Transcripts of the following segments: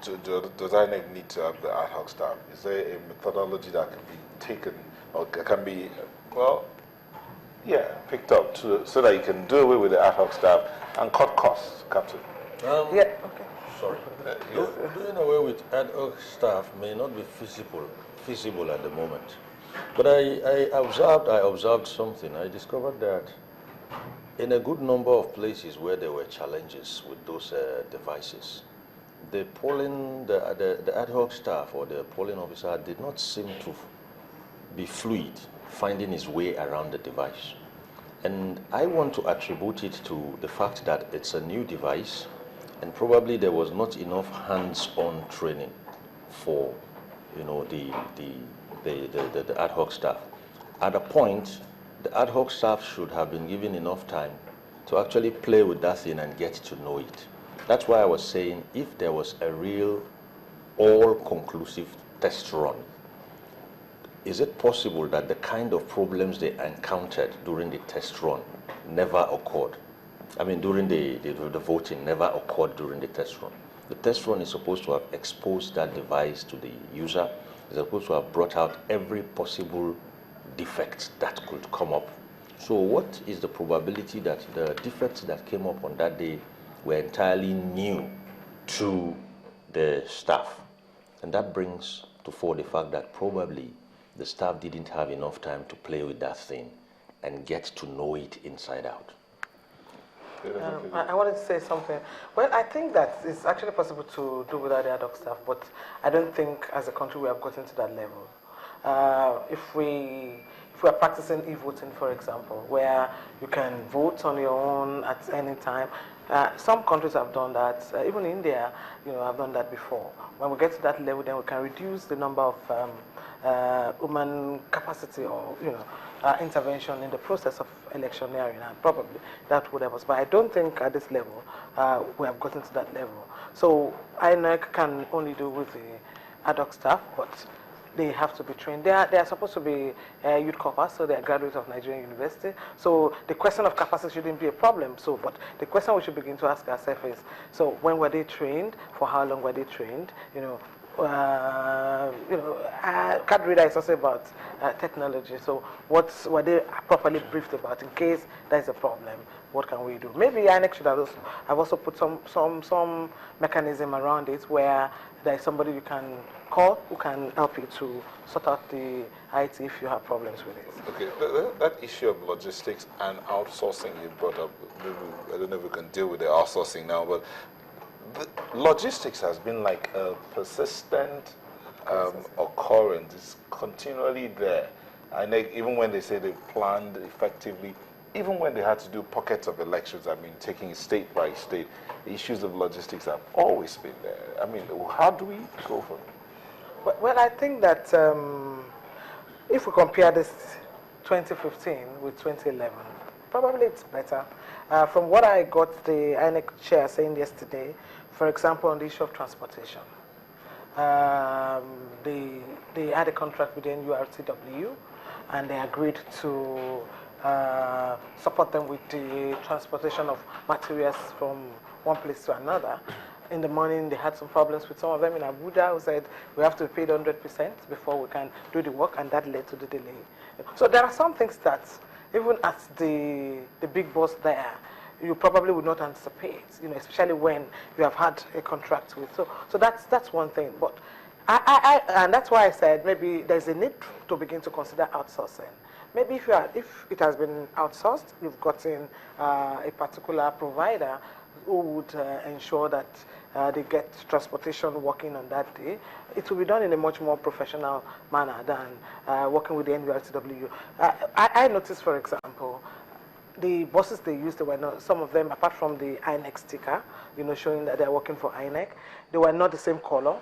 does INEC need to have the ad hoc staff? Is there a methodology that can be taken or can be, well, yeah, picked up so that you can do away with the ad hoc staff and cut costs, Captain? Yeah, okay. Sorry. Doing away with ad hoc staff may not be feasible at the moment. But I observed something. I discovered that in a good number of places where there were challenges with those devices, the ad hoc staff or the polling officer did not seem to be fluid, finding his way around the device. And I want to attribute it to the fact that it's a new device, and probably there was not enough hands-on training for, the ad hoc staff. At a point, the ad hoc staff should have been given enough time to actually play with that thing and get to know it. That's why I was saying if there was a real all-conclusive test run, is it possible that the kind of problems they encountered during the test run never occurred? I mean, during the voting never occurred during the test run. The test run is supposed to have exposed that device to the user. It's supposed to have brought out every possible defect that could come up. So what is the probability that the defects that came up on that day were entirely new to the staff? And that brings to fore the fact that probably the staff didn't have enough time to play with that thing and get to know it inside out. I wanted to say something. Well, I think that it's actually possible to do without the ad hoc staff, but I don't think as a country we have gotten to that level. If we are practicing e-voting, for example, where you can vote on your own at any time, some countries have done that. Even India, have done that before. When we get to that level, then we can reduce the number of human capacity or intervention in the process of electioneering, and probably that would help us. But I don't think at this level we have gotten to that level. So INEC can only do with the ad hoc staff, but they have to be trained. They are supposed to be youth corps, so they are graduates of Nigerian University. So the question of capacity shouldn't be a problem. So, but the question we should begin to ask ourselves is: so when were they trained? For how long were they trained? Card reader is also about technology. So, what were they properly briefed about in case there is a problem? What can we do? Maybe INEC should have also put some mechanism around it where there is somebody you can call who can help you to sort out the IT if you have problems with it. Okay, that issue of logistics and outsourcing you brought up, maybe, I don't know if we can deal with the outsourcing now, but the logistics has been like a persistent occurrence. It's continually there. And even when they say they planned effectively, even when they had to do pockets of elections, I mean, taking state by state, the issues of logistics have always been there. I mean, how do we go from it? Well, I think that if we compare this 2015 with 2011, probably it's better. From what I got the INEC chair saying yesterday, for example, on the issue of transportation, they had a contract with the NURTW, and they agreed to support them with the transportation of materials from one place to another. In the morning, they had some problems with some of them in Abuja who said we have to pay 100% before we can do the work, and that led to the delay. So there are some things that, even as the big boss there, you probably would not anticipate, especially when you have had a contract with. So that's one thing. But and that's why I said maybe there's a need to begin to consider outsourcing. Maybe if it has been outsourced, you've gotten a particular provider who would ensure that they get transportation working on that day. It will be done in a much more professional manner than working with the NURTW. I noticed, for example, the buses they used, they were not, some of them, apart from the INEC sticker, showing that they're working for INEC, they were not the same color.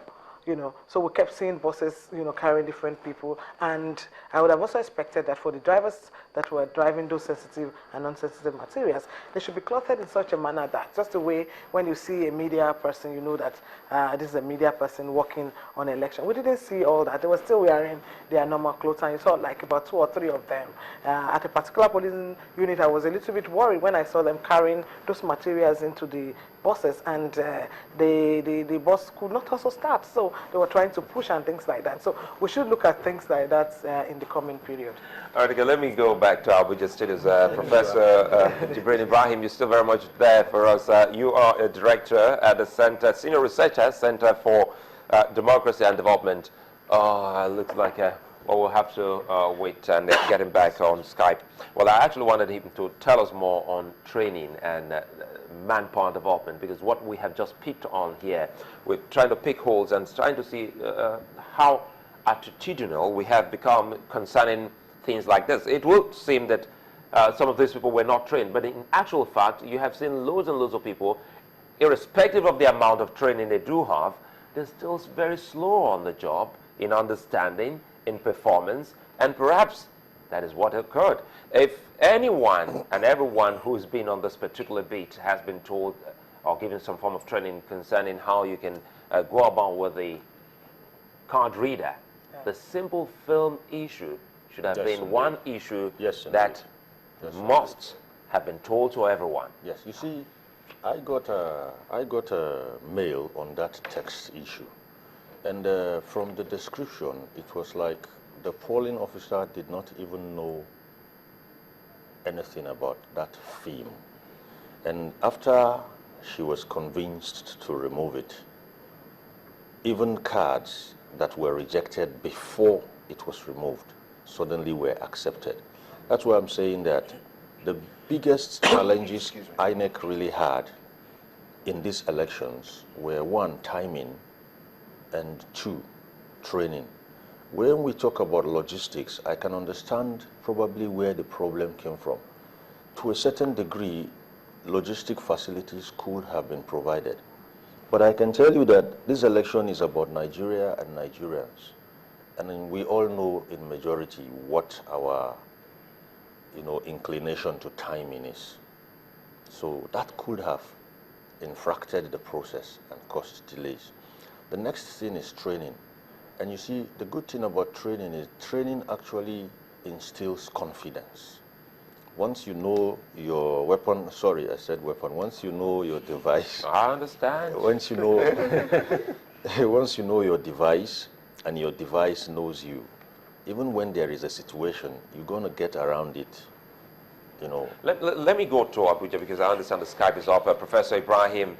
So we kept seeing buses, carrying different people. And I would have also expected that for the drivers that were driving those sensitive and non-sensitive materials, they should be clothed in such a manner that just the way when you see a media person, you know that this is a media person working on election. We didn't see all that. They were still wearing their normal clothes, and you saw like about 2 or 3 of them. At a particular policing unit, I was a little bit worried when I saw them carrying those materials into the buses, and the bus could not also start. So they were trying to push and things like that. So we should look at things like that in the coming period. All right, okay, let me go back to Abuja Studios. Professor Jibril Ibrahim, you're still very much there for us. You are a director at the Center, Senior Researcher, Center for Democracy and Development. Looks like well, we'll have to wait and get him back on Skype. Well, I actually wanted him to tell us more on training and manpower development, because what we have just picked on here, we're trying to pick holes and trying to see how attitudinal we have become concerning things like this. It would seem that some of these people were not trained, but in actual fact, you have seen loads and loads of people, irrespective of the amount of training they do have, they're still very slow on the job in understanding, in performance, and perhaps that is what occurred. If anyone and everyone who's been on this particular beat has been told or given some form of training concerning how you can go about with the card reader, the simple film issue should have been one issue that must have been told to everyone. Yes, you see, I got a mail on that text issue, and from the description, it was like the polling officer did not even know anything about that film. And after she was convinced to remove it, even cards that were rejected before it was removed suddenly were accepted. That's why I'm saying that the biggest challenges INEC really had in these elections were, one, timing, and two, training. When we talk about logistics, I can understand probably where the problem came from. To a certain degree, logistic facilities could have been provided. But I can tell you that this election is about Nigeria and Nigerians. And we all know in majority what our inclination to timing is. So that could have infracted the process and caused delays. The next thing is training. And you see, the good thing about training is training actually instills confidence. Once you know your weapon, sorry, I said weapon, once you know your device. I understand. Once you know, once you know your device and your device knows you, even when there is a situation, you're going to get around it. Let me go to Abuja, because I understand the Skype is up. Professor Ibrahim,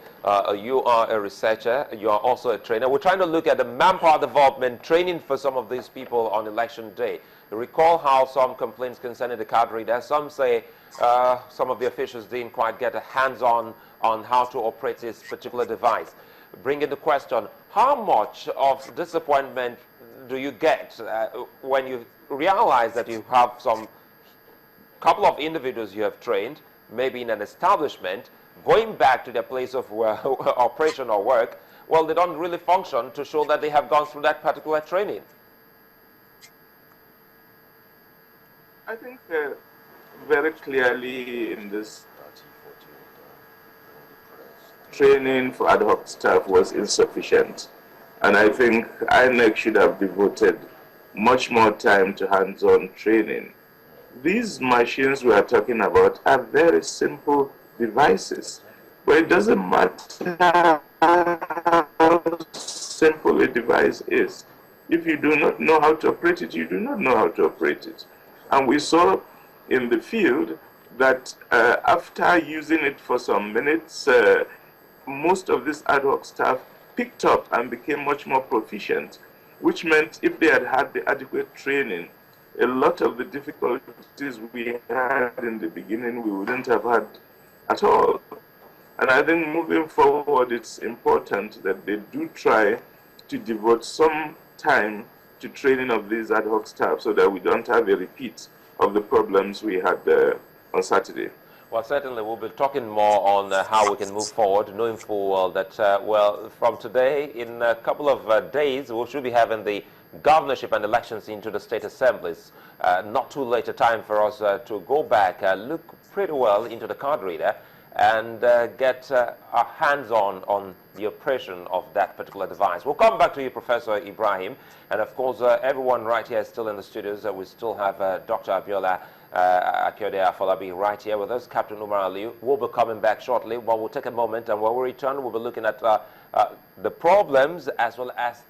you are a researcher. You are also a trainer. We're trying to look at the manpower development training for some of these people on election day. You recall how some complaints concerning the card reader. Some say some of the officials didn't quite get a hands-on on how to operate this particular device. Bringing the question, how much of disappointment do you get when you realize that you have some couple of individuals you have trained, maybe in an establishment, going back to their place of operation or work, well, they don't really function to show that they have gone through that particular training? I think very clearly in this training for ad hoc staff was insufficient. And I think INEC should have devoted much more time to hands-on training. These machines we are talking about are very simple devices, but it doesn't matter how simple a device is. If you do not know how to operate it, you do not know how to operate it. And we saw in the field that after using it for some minutes, most of this ad hoc staff picked up and became much more proficient, which meant if they had had the adequate training, a lot of the difficulties we had in the beginning we wouldn't have had at all. And I think moving forward, it's important that they do try to devote some time to training of these ad hoc staff so that we don't have a repeat of the problems we had on Saturday. Well, certainly we'll be talking more on how we can move forward, knowing full well that, well, from today, in a couple of days, we should be having the governorship and elections into the state assemblies. Not too late a time for us to go back, look pretty well into the card reader and get our hands on the operation of that particular device. We'll come back to you, Professor Ibrahim, and of course everyone right here is still in the studios. We still have Dr. Abiola Akyode Afolabi right here with us, Captain Umar Aliyu. We'll be coming back shortly, but we'll take a moment, and when we return, we'll be looking at the problems as well as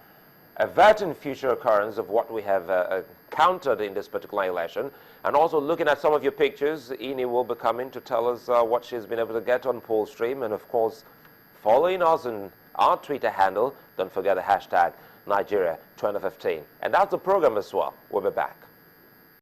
averting future occurrence of what we have countered in this particular election, and also looking at some of your pictures. Ini will be coming to tell us what she's been able to get on Polstream, and of course, following us on our Twitter handle. Don't forget the hashtag Nigeria 2015. And that's the program as well. We'll be back.